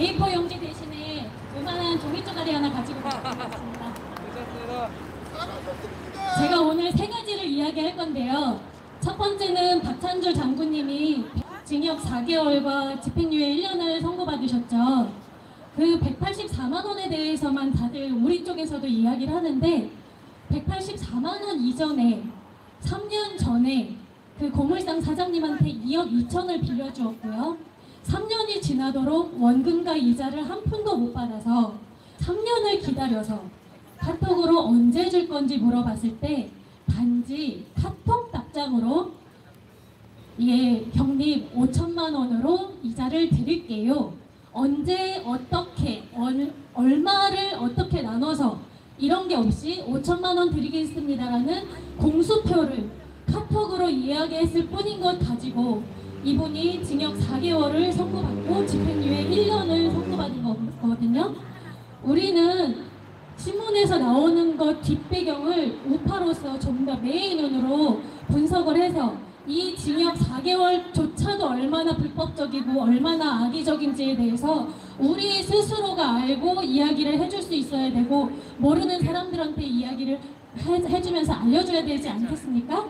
A4 용지 대신에 요만한 종이 쪼가리 하나 가지고 왔습니다. 제가 오늘 세 가지를 이야기할 건데요. 첫 번째는 박찬줄 장군님이 징역 4개월과 집행유예 1년을 선고받으셨죠. 그 184만 원에 대해서만 다들 우리 쪽에서도 이야기를 하는데 184만 원 이전에 3년 전에 그 고물상 사장님한테 2억 2천을 빌려주었고요. 3년이 지나도록 원금과 이자를 한 푼도 못 받아서 3년을 기다려서 카톡으로 언제 줄 건지 물어봤을 때 단지 카톡 답장으로 예, 경리 5천만 원으로 이자를 드릴게요. 언제 어떻게 얼마를 어떻게 나눠서 이런 게 없이 5천만 원 드리겠습니다라는 공수표를 카톡으로 이야기했을 뿐인 것 가지고 이분이 징역 4개월을 선고받고 집행유예 1년을 선고받은 거거든요. 우리는 신문에서 나오는 것 뒷배경을 우파로서 좀 더 매의 눈으로 분석을 해서 이 징역 4개월조차도 얼마나 불법적이고 얼마나 악의적인지에 대해서 우리 스스로가 알고 이야기를 해줄 수 있어야 되고 모르는 사람들한테 이야기를 해주면서 알려줘야 되지 않겠습니까?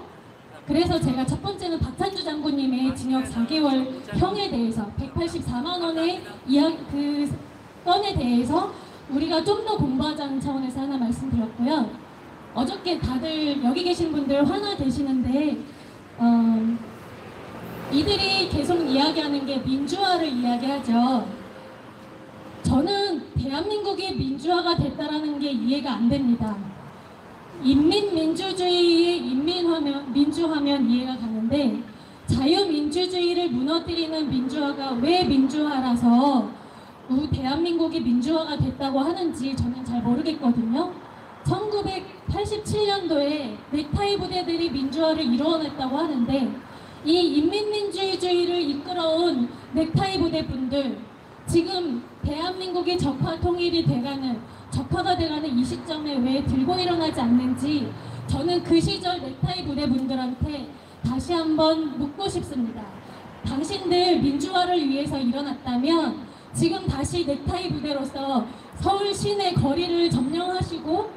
그래서 제가 첫 번째는 박찬주 장군님의 징역 4개월 형에 대해서 184만 원의 그 건에 대해서 우리가 좀 더 공부하자는 차원에서 하나 말씀드렸고요. 어저께 다들 여기 계신 분들 화나 계시는데 이들이 계속 이야기하는 게 민주화를 이야기하죠. 저는 대한민국이 민주화가 됐다라는 게 이해가 안 됩니다. 인민민주주의의 민주화면 이해가 가는데 자유민주주의를 무너뜨리는 민주화가 왜 민주화라서 대한민국이 민주화가 됐다고 하는지 저는 잘 모르겠거든요. 1987년도에 넥타이 부대들이 민주화를 이루어냈다고 하는데 이 인민민주주의를 이끌어온 넥타이 부대 분들 지금 대한민국이 적화 통일이 돼가는 적화가 돼가는 이 시점에 왜 들고 일어나지 않는지 저는 그 시절 넥타이 부대 분들한테 다시 한번 묻고 싶습니다. 당신들 민주화를 위해서 일어났다면 지금 다시 넥타이 부대로서 서울 시내 거리를 점령하시고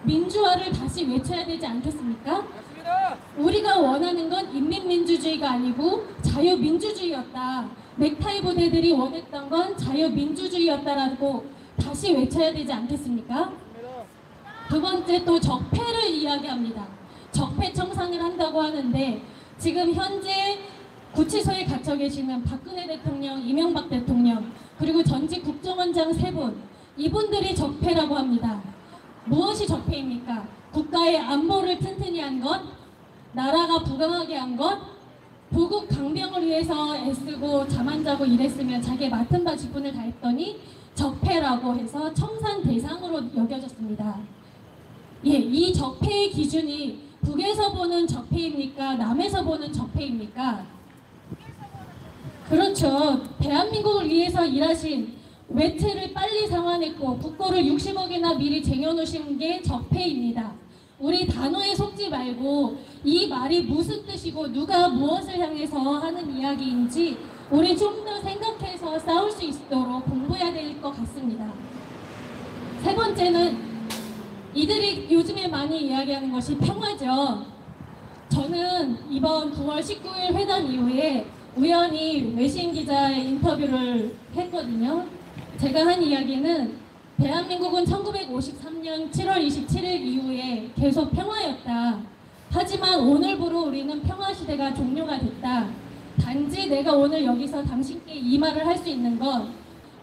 민주화를 다시 외쳐야 되지 않겠습니까? 맞습니다. 우리가 원하는 건 인민민주주의가 아니고 자유민주주의였다. 넥타이 부대들이 원했던 건 자유민주주의였다라고 다시 외쳐야 되지 않겠습니까? 맞습니다. 두 번째 또 적폐를 이야기합니다. 적폐 청산을 한다고 하는데 지금 현재 구치소에 갇혀 계시는 박근혜 대통령, 이명박 대통령 그리고 전직 국정원장 3분 이분들이 적폐라고 합니다. 무엇이 적폐입니까? 국가의 안보를 튼튼히 한 것, 나라가 부강하게 한 것, 보국 강병을 위해서 애쓰고 잠 안 자고 일했으면 자기의 맡은 바 직분을 다했더니 적폐라고 해서 청산 대상으로 여겨졌습니다. 예, 이 적폐의 기준이 북에서 보는 적폐입니까? 남에서 보는 적폐입니까? 그렇죠. 대한민국을 위해서 일하신 외채를 빨리 상환했고 국고를 60억이나 미리 쟁여놓으신 게 적폐입니다. 우리 단어에 속지 말고 이 말이 무슨 뜻이고 누가 무엇을 향해서 하는 이야기인지 우리 좀 더 생각해서 싸울 수 있도록 공부해야 될 것 같습니다. 세 번째는 이들이 요즘에 많이 이야기하는 것이 평화죠. 저는 이번 9월 19일 회담 이후에 우연히 외신 기자의 인터뷰를 했거든요. 제가 한 이야기는 대한민국은 1953년 7월 27일 이후에 계속 평화였다. 하지만 오늘부로 우리는 평화 시대가 종료가 됐다. 단지 내가 오늘 여기서 당신께 이 말을 할 수 있는 건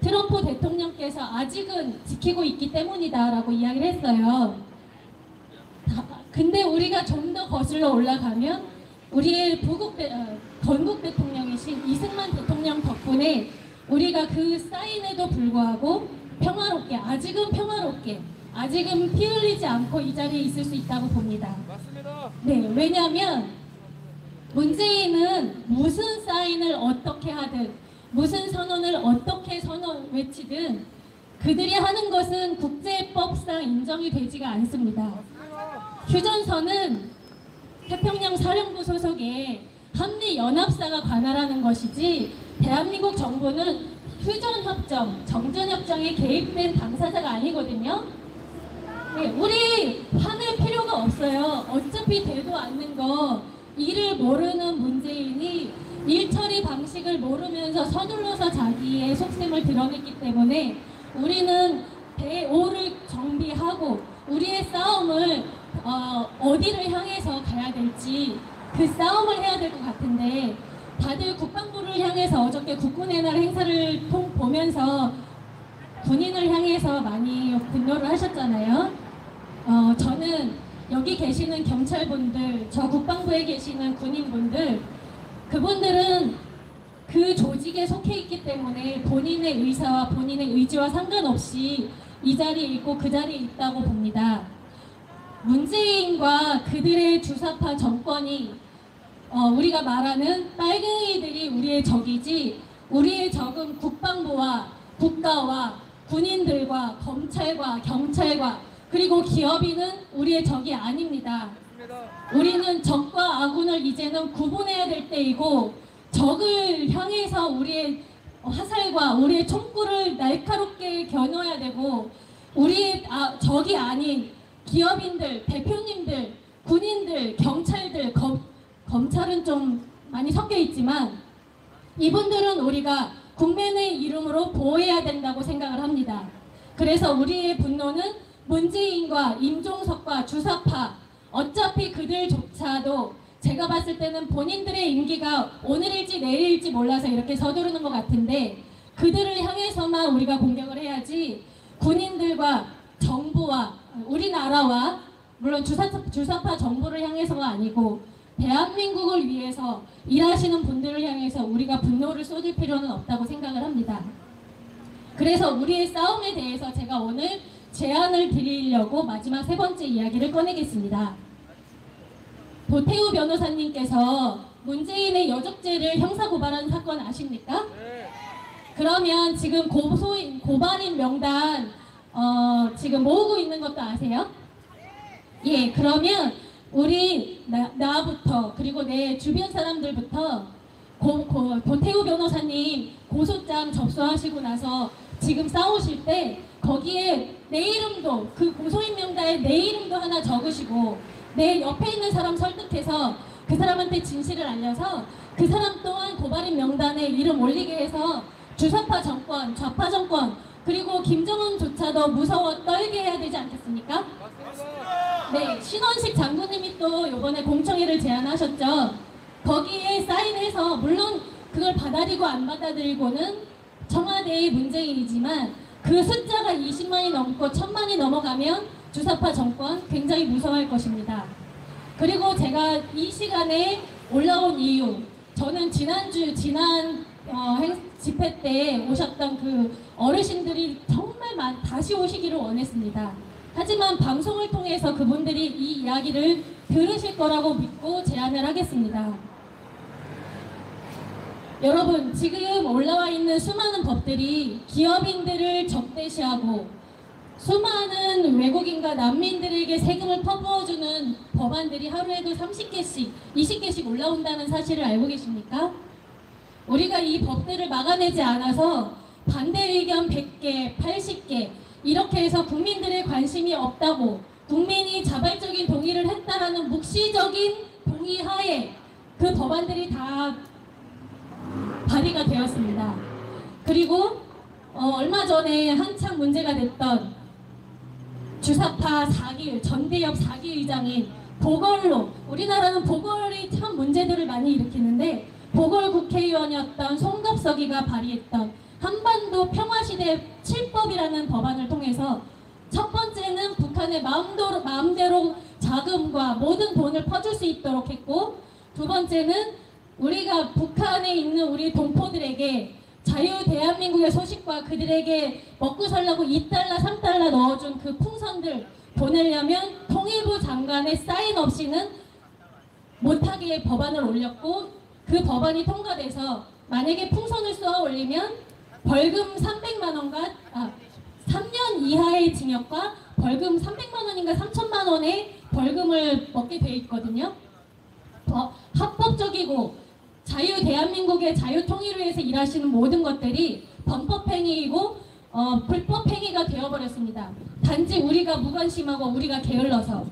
트럼프 대통령께서 아직은 지키고 있기 때문이다 라고 이야기를 했어요. 근데 우리가 좀 더 거슬러 올라가면 우리의 건국 대통령이신 이승만 대통령 덕분에 우리가 그 사인에도 불구하고 평화롭게 아직은 피 흘리지 않고 이 자리에 있을 수 있다고 봅니다. 맞습니다. 네, 왜냐하면 문재인은 무슨 사인을 어떻게 하든 무슨 선언을 어떻게 외치든 그들이 하는 것은 국제법상 인정이 되지가 않습니다. 휴전선은 태평양 사령부 소속의 한미연합사가 관할하는 것이지 대한민국 정부는 휴전협정, 정전협정에 개입된 당사자가 아니거든요. 네, 우리 화낼 필요가 없어요. 어차피 되도 않는 거 이를 모르는 문재인이 일 처리 방식을 모르면서 서둘러서 자기의 속셈을 드러냈기 때문에 우리는 대5를 정비하고 우리의 싸움을 어디를 향해서 가야 될지 그 싸움을 해야 될 것 같은데, 다들 국방부를 향해서 어저께 국군의 날 행사를 보면서 군인을 향해서 많이 분노를 하셨잖아요. 저는 여기 계시는 경찰분들, 저 국방부에 계시는 군인분들, 그분들은 그 조직에 속해 있기 때문에 본인의 의사와 본인의 의지와 상관없이 이 자리에 있고 그 자리에 있다고 봅니다. 문재인과 그들의 주사파 정권이 우리가 말하는 빨갱이들이 우리의 적이지, 우리의 적은 국방부와 국가와 군인들과 검찰과 경찰과 그리고 기업인은 우리의 적이 아닙니다. 우리는 적과 아군을 이제는 구분해야 될 때이고, 적을 향해서 우리의 화살과 우리의 총구를 날카롭게 겨눠야 되고, 우리의 적이 아닌 기업인들, 대표님들, 군인들, 경찰들, 검찰은 좀 많이 섞여 있지만 이분들은 우리가 국민의 이름으로 보호해야 된다고 생각을 합니다. 그래서 우리의 분노는 문재인과 임종석과 주사파, 어차피 그들조차도 제가 봤을 때는 본인들의 임기가 오늘일지 내일일지 몰라서 이렇게 서두르는 것 같은데, 그들을 향해서만 우리가 공격을 해야지 군인들과 정부와 우리나라와 물론 주사파 정부를 향해서가 아니고 대한민국을 위해서 일하시는 분들을 향해서 우리가 분노를 쏟을 필요는 없다고 생각을 합니다. 그래서 우리의 싸움에 대해서 제가 오늘 제안을 드리려고 마지막 세 번째 이야기를 꺼내겠습니다. 도태우 변호사님께서 문재인의 여적죄를 형사고발한 사건 아십니까? 그러면 지금 고발인 명단 지금 모으고 있는 것도 아세요? 예, 그러면 우리 나부터 그리고 내 주변 사람들부터 도태우 변호사님 고소장 접수하시고 나서 지금 싸우실 때 거기에 내 이름도, 그 고소인 명단에 내 이름도 하나 적으시고 내 옆에 있는 사람 설득해서 그 사람한테 진실을 알려서 그 사람 또한 고발인 명단에 이름 올리게 해서 주사파 정권, 좌파 정권, 그리고 김정은조차도 무서워 떨게 해야 되지 않겠습니까? 네, 신원식 장군님이 또 이번에 공청회를 제안하셨죠. 거기에 사인해서, 물론 그걸 받아들이고 안 받아들이고는 청와대의 문재인이지만 그 숫자가 20만이 넘고 1000만이 넘어가면 주사파 정권 굉장히 무서워할 것입니다. 그리고 제가 이 시간에 올라온 이유, 저는 지난 집회 때 오셨던 그 어르신들이 정말 다시 오시기를 원했습니다. 하지만 방송을 통해서 그분들이 이 이야기를 들으실 거라고 믿고 제안을 하겠습니다. 여러분, 지금 올라와 있는 수많은 법들이 기업인들을 적대시하고 수많은 외국인과 난민들에게 세금을 퍼부어주는 법안들이 하루에도 30개씩, 20개씩 올라온다는 사실을 알고 계십니까? 우리가 이 법들을 막아내지 않아서 반대 의견 100개, 80개 이렇게 해서 국민들의 관심이 없다고, 국민이 자발적인 동의를 했다라는 묵시적인 동의하에 그 법안들이 다 발의가 되었습니다. 그리고 얼마 전에 한창 문제가 됐던 주사파 4기, 전대협 4기 의장인 보궐로, 우리나라는 보궐이 참 문제들을 많이 일으키는데 보궐 국회의원이었던 송갑석이가 발의했던 한반도 평화시대 7법이라는 법안을 통해서 첫 번째는 북한의 마음대로 자금과 모든 돈을 퍼줄 수 있도록 했고, 두 번째는 우리가 북한에 있는 우리 동포들에게 자유 대한민국의 소식과 그들에게 먹고 살라고 2달러, 3달러 넣어준 그 풍선들 보내려면 통일부 장관의 사인 없이는 못하게 법안을 올렸고, 그 법안이 통과돼서 만약에 풍선을 쏘아 올리면 벌금 300만 원과 3년 이하의 징역과 벌금 300만 원인가 3천만 원의 벌금을 먹게 돼 있거든요. 합법적이고 자유 대한민국의 자유 통일을 위해서 일하시는 모든 것들이 범법행위이고 불법행위가 되어버렸습니다. 단지 우리가 무관심하고 우리가 게을러서.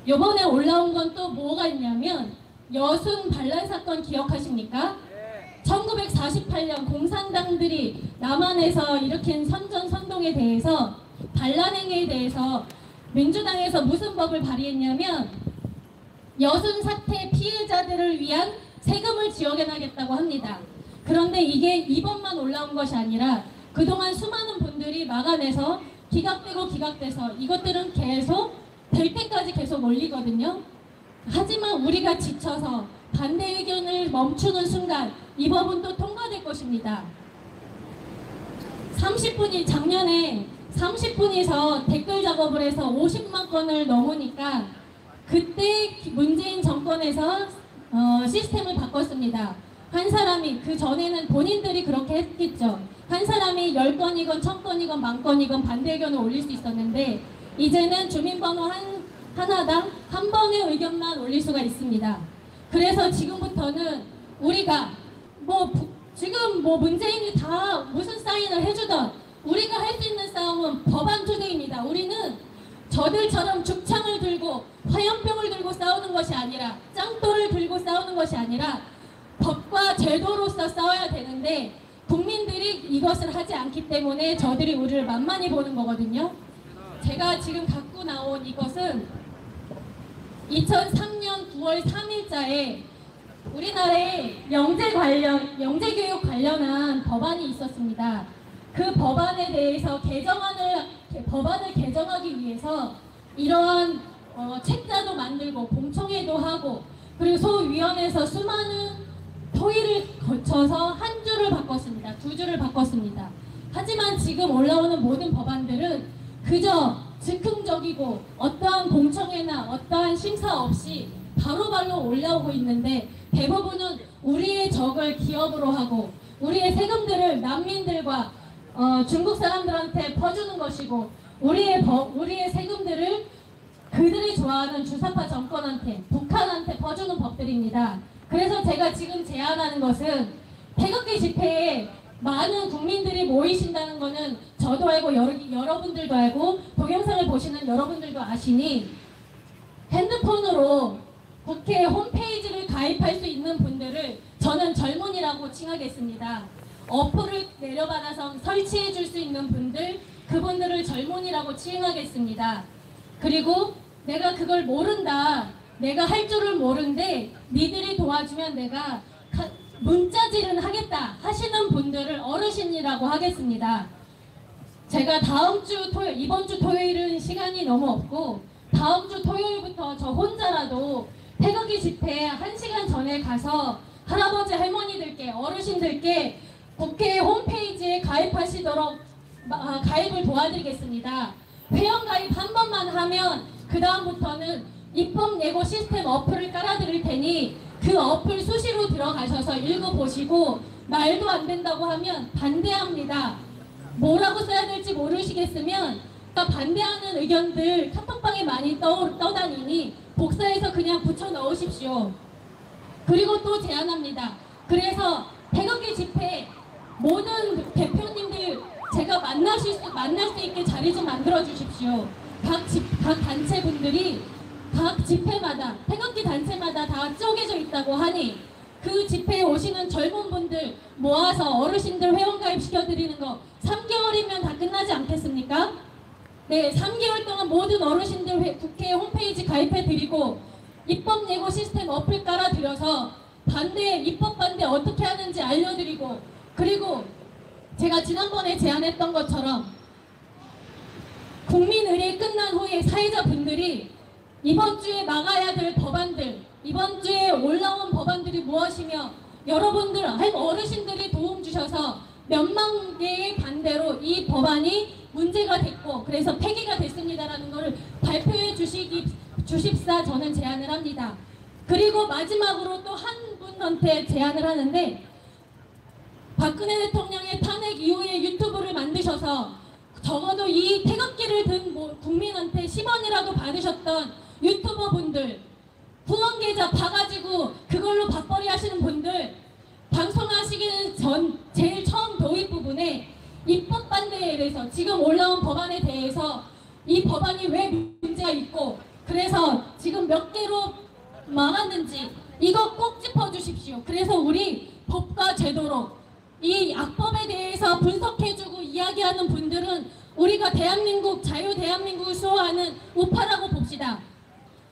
요번에 올라온 건 또 뭐가 있냐면 여순 반란 사건 기억하십니까? 1948년 공산당들이 남한에서 일으킨 선전선동에 대해서 반란행위에 대해서 민주당에서 무슨 법을 발의했냐면 여순 사태 피해자들을 위한 세금을 지원하겠다고 합니다. 그런데 이게 이번만 올라온 것이 아니라 그동안 수많은 분들이 막아내서 기각되고 기각돼서 이것들은 계속 될 때까지 계속 올리거든요. 하지만 우리가 지쳐서 반대 의견을 멈추는 순간 이 법은 또 통과될 것입니다. 작년에 30분이서 댓글 작업을 해서 50만 건을 넘으니까 그때 문재인 정권에서 시스템을 바꿨습니다. 한 사람이, 그 전에는 본인들이 그렇게 했겠죠. 한 사람이 10건이건 1000건이건 10,000건이건 반대 의견을 올릴 수 있었는데 이제는 주민번호 하나당 한 번의 의견만 올릴 수가 있습니다. 그래서 지금부터는 우리가 지금 문재인이 다 무슨 사인을 해주던 우리가 할 수 있는 싸움은 법안 투쟁입니다. 우리는 저들처럼 죽창을 들고 화염병을 들고 싸우는 것이 아니라 짱돌을 들고 싸우는 것이 아니라 법과 제도로서 싸워야 되는데 국민들이 이것을 하지 않기 때문에 저들이 우리를 만만히 보는 거거든요. 제가 지금 갖고 나온 이것은 2003년 9월 3일자에 우리나라에 영재교육 관련한 법안이 있었습니다. 그 법안에 대해서 법안을 개정하기 위해서 이러한 책자도 만들고 공청회도 하고 그리고 소위원회에서 수많은 토의를 거쳐서 한 주를 바꿨습니다. 2주를 바꿨습니다. 하지만 지금 올라오는 모든 법안들은 그저 즉흥적이고 어떠한 공청회나 어떠한 심사 없이 바로바로 올라오고 있는데 대부분은 우리의 적을 기업으로 하고 우리의 세금들을 난민들과 중국 사람들한테 퍼주는 것이고 우리의 세금들을 그들이 좋아하는 주사파 정권한테 북한한테 퍼주는 법들입니다. 그래서 제가 지금 제안하는 것은 태극기 집회에 많은 국민들이 모이신다는 것은 저도 알고 여러분들도 알고 동영상을 보시는 여러분들도 아시니 핸드폰으로 국회 홈페이지를 가입할 수 있는 분들을 저는 젊은이라고 칭하겠습니다. 어플을 내려받아서 설치해 줄 수 있는 분들, 그분들을 젊은이라고 칭하겠습니다. 그리고 내가 그걸 모른다, 내가 할 줄을 모르는데 니들이 도와주면 내가 문자질은 하겠다 하시는 분들을 어르신이라고 하겠습니다. 제가 이번 주 토요일은 시간이 너무 없고 다음 주 토요일부터 저 혼자라도 태극기 집회에 1시간 전에 가서 할아버지 할머니들께 어르신들께 국회 홈페이지에 가입하시도록 가입을 도와드리겠습니다. 회원가입 한 번만 하면 그 다음부터는 입법 예고 시스템 어플을 깔아드릴 테니 그 어플 수시로 들어가셔서 읽어보시고 말도 안 된다고 하면 반대합니다. 뭐라고 써야 될지 모르시겠으면 반대하는 의견들 카톡방에 많이 떠다니니 복사해서 그냥 붙여 넣으십시오. 그리고 또 제안합니다. 그래서 태극기 집회 모든 대표님들 제가 만날 수 있게 자리 좀 만들어 주십시오. 각 단체분들이 각 집회마다 태극기 단체마다 다 쪼개져 있다고 하니 그 집회에 오시는 젊은 분들 모아서 어르신들 회원가입 시켜드리는 거 3개월이면 다 끝나지 않겠습니까? 네, 3개월 동안 모든 어르신들 국회 홈페이지 가입해드리고 입법 예고 시스템 어플 깔아드려서 입법 반대 어떻게 하는지 알려드리고 그리고 제가 지난번에 제안했던 것처럼 국민의례 끝난 후에 사회자분들이 이번 주에 막아야 될 법안들, 이번 주에 올라온 법안들이 무엇이며 여러분들 어르신들이 도움 주셔서 몇만 개의 반대로 이 법안이 문제가 됐고 그래서 폐기가 됐습니다라는 것을 발표해 주십사 저는 제안을 합니다. 그리고 마지막으로 또 한 분한테 제안을 하는데 박근혜 대통령의 탄핵 이후에 유튜브를 만드셔서 적어도 이 태극기를 든 국민한테 10원이라도 받으셨던 유튜버 분들 후원 계좌 봐가지고 그걸로 밥벌이 하시는 분들 방송하시기 전 제일 처음 법안에 대해서, 지금 올라온 법안에 대해서 이 법안이 왜 문제가 있고 그래서 지금 몇 개로 망했는지 이거 꼭 짚어주십시오. 그래서 우리 법과 제도로 이 악법에 대해서 분석해주고 이야기하는 분들은 우리가 대한민국, 자유 대한민국을 수호하는 우파라고 봅시다.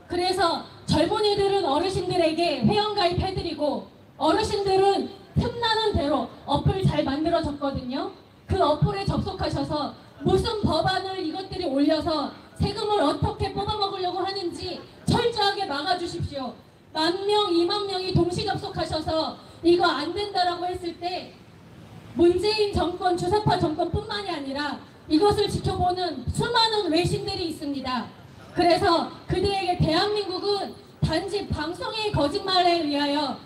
그래서 젊은이들은 어르신들에게 회원가입해드리고 어르신들은 틈나는 대로 어플 잘 만들어졌거든요. 그 어플에 접속하셔서 무슨 법안을 이것들이 올려서 세금을 어떻게 뽑아먹으려고 하는지 철저하게 막아주십시오. 10,000명, 20,000명이 동시 접속하셔서 이거 안 된다라고 했을 때 문재인 정권, 주사파 정권뿐만이 아니라 이것을 지켜보는 수많은 외신들이 있습니다. 그래서 그들에게 대한민국은 단지 방송의 거짓말에 의하여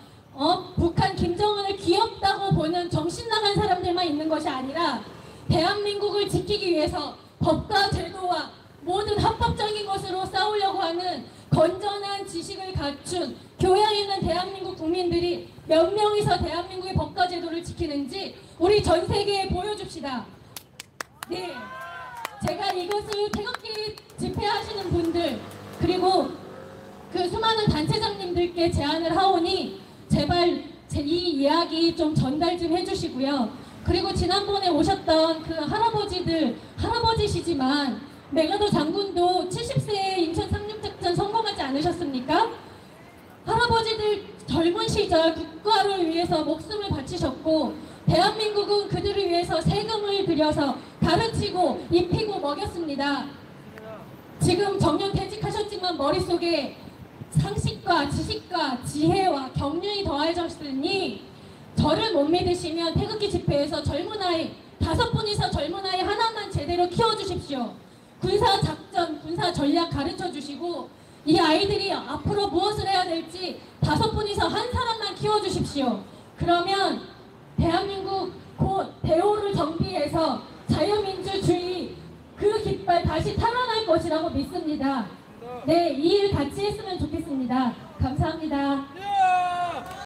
북한 김정은을 귀엽다고 보는 정신나간 사람들만 있는 것이 아니라 대한민국을 지키기 위해서 법과 제도와 모든 합법적인 것으로 싸우려고 하는 건전한 지식을 갖춘 교양 있는 대한민국 국민들이 몇 명이서 대한민국의 법과 제도를 지키는지 우리 전 세계에 보여줍시다. 네, 제가 이것을 태극기 집회하시는 분들 그리고 그 수많은 단체장님들께 제안을 하오니 제발 이 이야기 좀 전달 좀 해주시고요. 그리고 지난번에 오셨던 그 할아버지시지만 메가더 장군도 70세에 인천 상륙작전 성공하지 않으셨습니까? 할아버지들 젊은 시절 국가를 위해서 목숨을 바치셨고 대한민국은 그들을 위해서 세금을 들여서 가르치고 입히고 먹였습니다. 지금 정년 퇴직하셨지만 머릿속에 상식과 지식과 지혜와 경륜이 더해졌으니 저를 못 믿으시면 태극기 집회에서 젊은 아이 5분이서 젊은 아이 하나만 제대로 키워주십시오. 군사 작전, 군사 전략 가르쳐 주시고 이 아이들이 앞으로 무엇을 해야 될지 5분이서 한 사람만 키워주십시오. 그러면 대한민국 곧 대오를 정비해서 자유민주주의 그 깃발 다시 탈환할 것이라고 믿습니다. 네, 이 일 같이 했으면 좋겠습니다. 감사합니다.